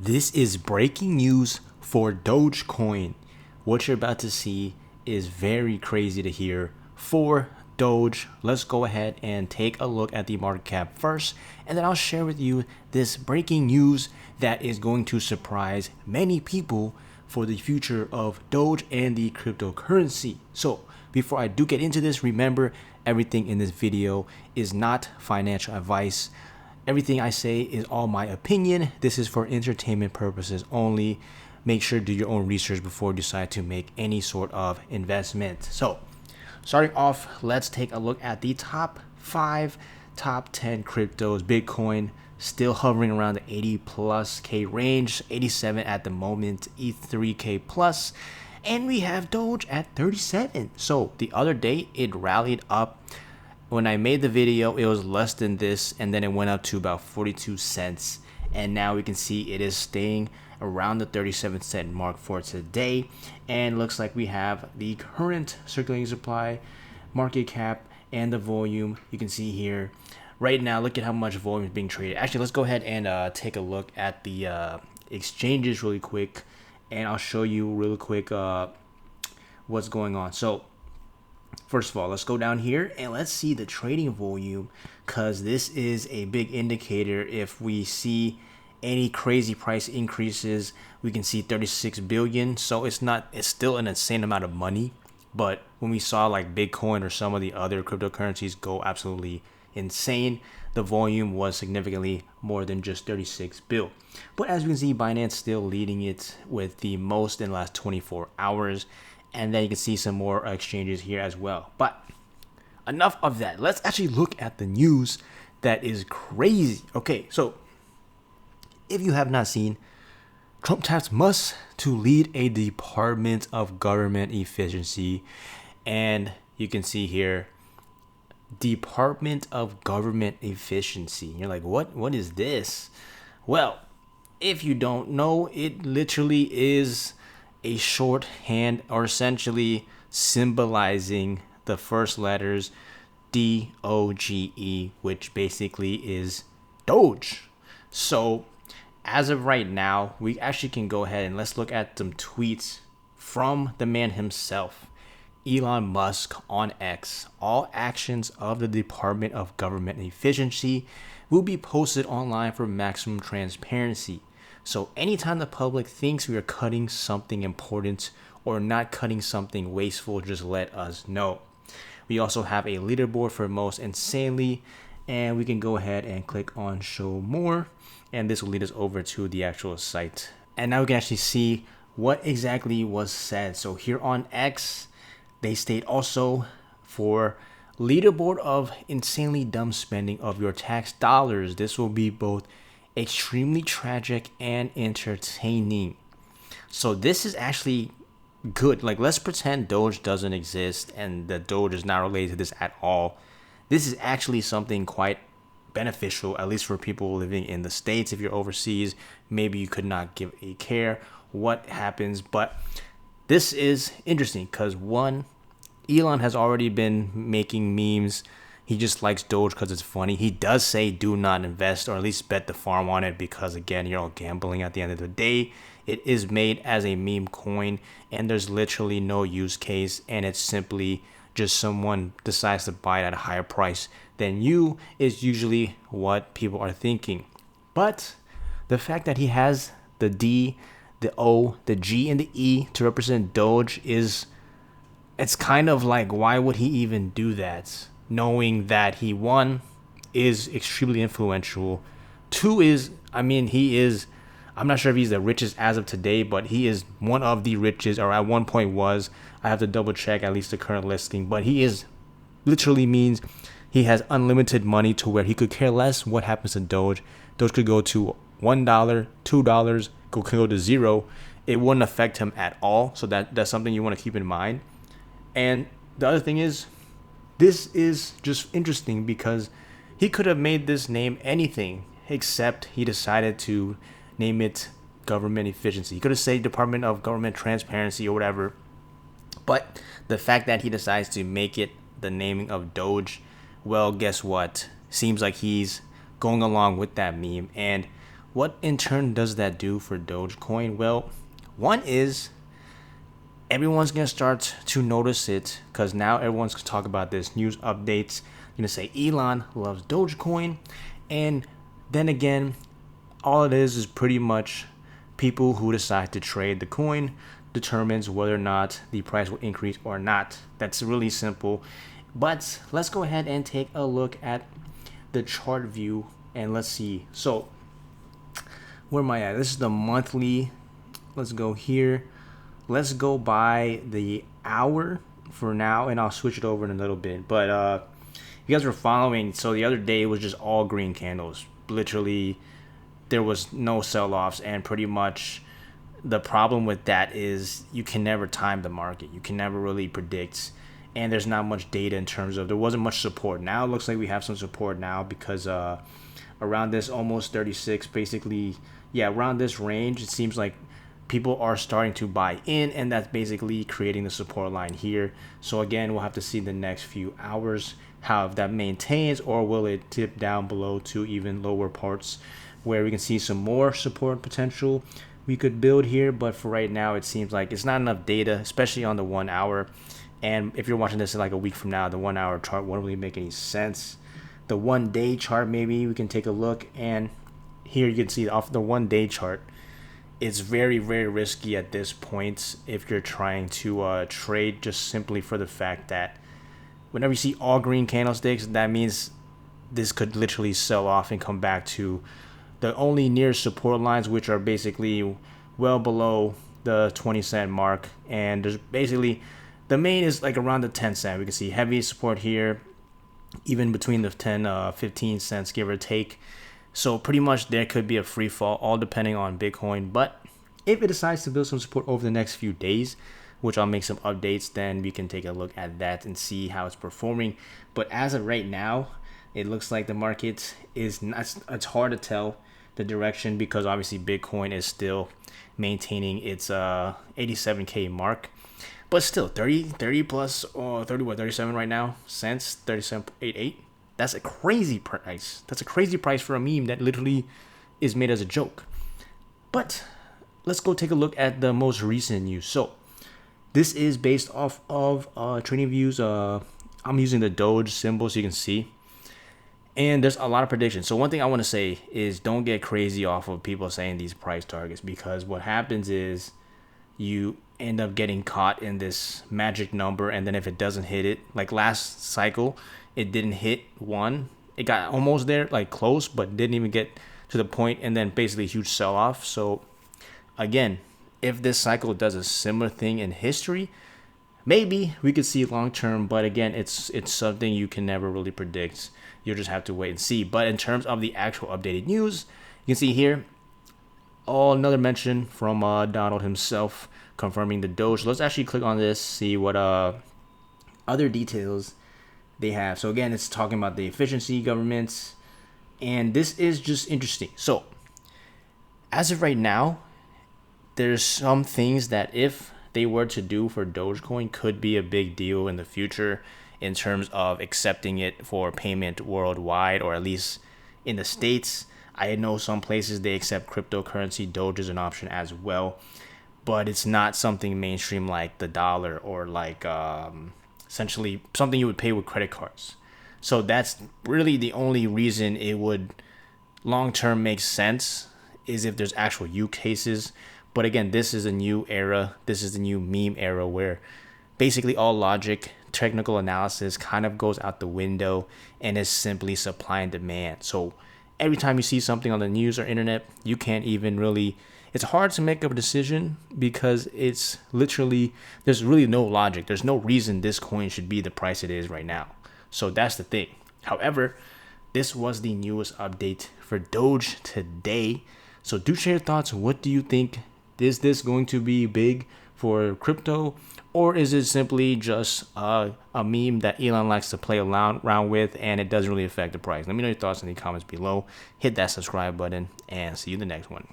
This is breaking news for Dogecoin. What you're about to see is very crazy to hear for Doge. Let's go ahead and take a look at the market cap first, and then I'll share with you this breaking news that is going to surprise many people for the future of Doge and the cryptocurrency. So before I do get into this, remember everything in this video is not financial advice. Everything I say is all my opinion. This is for entertainment purposes only. Make sure to do your own research before you decide to make any sort of investment. So, starting off, let's take a look at the top 10 cryptos. Bitcoin still hovering around the 80 plus K range, 87 at the moment, E3K plus, and we have Doge at 37. So, the other day it rallied up. When I made the video, it was less than this, and then it went up to about 42 cents. And now we can see it is staying around the 37-cent mark for today. And looks like we have the current circulating supply, market cap, and the volume. You can see here right now, look at how much volume is being traded. Actually, let's go ahead and take a look at the exchanges really quick, and I'll show you really quick what's going on. So first of all, let's go down here and let's see the trading volume, because this is a big indicator. If we see any crazy price increases, we can see 36 billion. So it's still an insane amount of money. But when we saw like Bitcoin or some of the other cryptocurrencies go absolutely insane, the volume was significantly more than just 36 bill. But as we can see, Binance still leading it with the most in the last 24 hours. And then you can see some more exchanges here as well. But enough of that. Let's actually look at the news that is crazy. Okay, so if you have not seen, Trump taps Musk to lead a Department of Government Efficiency. And you can see here, Department of Government Efficiency. You're like, what is this? Well, if you don't know, it literally is a shorthand, or essentially symbolizing the first letters D.O.G.E, which basically is Doge. So as of right now, we actually can go ahead and let's look at some tweets from the man himself, Elon Musk, on X. All actions of the Department of Government Efficiency will be posted online for maximum transparency. So anytime the public thinks we are cutting something important or not cutting something wasteful, just let us know. We also have a leaderboard for most insanely, and we can go ahead and click on show more, and this will lead us over to the actual site. And now we can actually see what exactly was said. So here on X, they state also for leaderboard of insanely dumb spending of your tax dollars. This will be both extremely tragic and entertaining. So this is actually good. Like, let's pretend Doge doesn't exist and that Doge is not related to this at all. This is actually something quite beneficial, at least for people living in the States. If you're overseas, maybe you could not give a care what happens. But this is interesting because, one, Elon has already been making memes. He just likes Doge because it's funny. He does say do not invest, or at least bet the farm on it, because again, you're all gambling at the end of the day. It is made as a meme coin, and there's literally no use case, and it's simply just someone decides to buy it at a higher price than you is usually what people are thinking. But the fact that he has the D, the O, the G, and the E to represent Doge it's kind of like, why would he even do that? Knowing that he, one, is extremely influential. Two is, I'm not sure if he's the richest as of today, but he is one of the richest, or at one point was. I have to double check at least the current listing, but he is literally means he has unlimited money to where he could care less what happens to Doge. Doge could go to $1, $2, could go to zero. It wouldn't affect him at all. So that's something you want to keep in mind. And the other thing is, this is just interesting because he could have made this name anything, except he decided to name it Government Efficiency. He could have said Department of Government Transparency or whatever. But the fact that he decides to make it the naming of Doge, well, guess what? Seems like he's going along with that meme. And what in turn does that do for Dogecoin? Well, one is everyone's gonna start to notice it because now everyone's gonna talk about this news updates. You're gonna say Elon loves Dogecoin, and then again, all it is pretty much people who decide to trade the coin determines whether or not the price will increase or not. That's really simple. But let's go ahead and take a look at the chart view and let's see. So where am I at? This is the monthly. Let's go here. Let's go by the hour for now, and I'll switch it over in a little bit. But you guys were following, so the other day it was just all green candles. Literally, there was no sell-offs, and pretty much the problem with that is you can never time the market. You can never really predict, and there's not much data in terms of, there wasn't much support. Now it looks like we have some support now because around this almost 36, basically, yeah, around this range, it seems like people are starting to buy in, and that's basically creating the support line here. So again, we'll have to see the next few hours how that maintains, or will it tip down below to even lower parts where we can see some more support potential we could build here. But for right now, it seems like it's not enough data, especially on the 1 hour. And if you're watching this in like a week from now, the 1 hour chart won't really make any sense. The 1 day chart, maybe we can take a look, and here you can see off the 1 day chart, it's very, very risky at this point if you're trying to trade, just simply for the fact that whenever you see all green candlesticks, that means this could literally sell off and come back to the only near support lines, which are basically well below the 20-cent mark. And there's basically, the main is like around the 10-cent. We can see heavy support here, even between the 10 15 cents, give or take. So pretty much there could be a free fall, all depending on Bitcoin. But if it decides to build some support over the next few days, which I'll make some updates, then we can take a look at that and see how it's performing. But as of right now, it looks like the market is not, it's hard to tell the direction because obviously Bitcoin is still maintaining its 87K mark. But still, 30 plus, 37 right now, cents, 37.88. That's a crazy price. That's a crazy price for a meme that literally is made as a joke. But let's go take a look at the most recent news. So this is based off of trading views. I'm using the Doge symbol so you can see. And there's a lot of predictions. So one thing I want to say is don't get crazy off of people saying these price targets, because what happens is you end up getting caught in this magic number, and then if it doesn't hit it, like last cycle, it didn't hit one. It got almost there, like close, but didn't even get to the point, and then basically a huge sell-off. So again, if this cycle does a similar thing in history, maybe we could see long-term, but again, it's something you can never really predict. You'll just have to wait and see. But in terms of the actual updated news, you can see here, another mention from Donald himself confirming the Doge. Let's actually click on this, see what other details they have. So again, it's talking about the efficiency governments, and this is just interesting. So as of right now, there's some things that if they were to do for Dogecoin could be a big deal in the future in terms of accepting it for payment worldwide, or at least in the States. I know some places they accept cryptocurrency. Doge is an option as well, but it's not something mainstream like the dollar, or like essentially something you would pay with credit cards. So that's really the only reason it would long-term make sense, is if there's actual use cases. But again, this is a new era. This is the new meme era where basically all logic, technical analysis kind of goes out the window, and is simply supply and demand. So every time you see something on the news or internet, you can't even really, it's hard to make up a decision because it's literally, there's really no logic. There's no reason this coin should be the price it is right now. So that's the thing. However, this was the newest update for Doge today. So do share your thoughts. What do you think? Is this going to be big for crypto, or is it simply just a meme that Elon likes to play around with, and it doesn't really affect the price? Let me know your thoughts in the comments below. Hit that subscribe button, and see you in the next one.